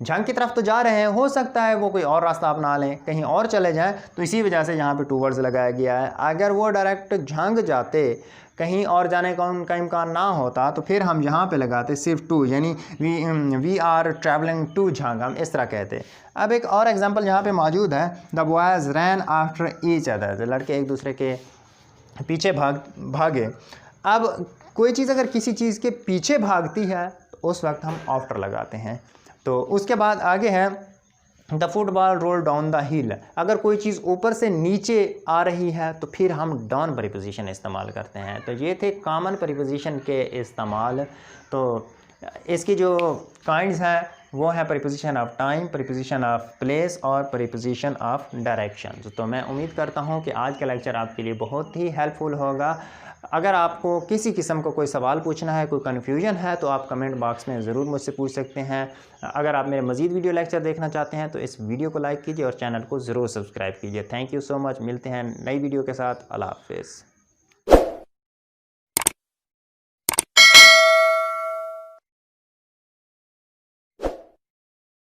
जंग की तरफ तो जा रहे हैं, हो सकता है वो कोई और रास्ता अपना लें, कहीं और चले जाएं, तो इसी वजह से यहाँ पे टूवर्ड्स लगाया गया है। अगर वो डायरेक्ट जंग जाते, कहीं और जाने का उनका इम्कान ना होता, तो फिर हम यहाँ पे लगाते सिर्फ टू, यानी वी आर ट्रैवलिंग टू जंग, हम इस तरह कहते। अब एक और एग्जांपल यहाँ पे मौजूद है, the boys rain after each other, लड़के एक दूसरे के पीछे भागे। अब कोई चीज़ अगर किसी चीज़ के पीछे भागती है तो उस वक्त हम आफ्टर लगाते हैं। तो उसके बाद आगे है the football roll down the हिल, अगर कोई चीज़ ऊपर से नीचे आ रही है तो फिर हम डाउन प्रीपोजिशन इस्तेमाल करते हैं। तो ये थे कॉमन प्रीपोजिशन के इस्तेमाल। तो इसकी जो काइंड्स हैं वो है preposition of time, preposition of place और प्रीपोजिशन ऑफ डायरेक्शन। तो मैं उम्मीद करता हूँ कि आज का लेक्चर आपके लिए बहुत ही हेल्पफुल होगा। अगर आपको किसी किस्म का कोई सवाल पूछना है, कोई कन्फ्यूजन है, तो आप कमेंट बॉक्स में ज़रूर मुझसे पूछ सकते हैं। अगर आप मेरे मज़ीद वीडियो लेक्चर देखना चाहते हैं तो इस वीडियो को लाइक कीजिए और चैनल को ज़रूर सब्सक्राइब कीजिए। Thank you so much. मिलते हैं नई वीडियो के साथ। अल्लाह हाफ़िज़।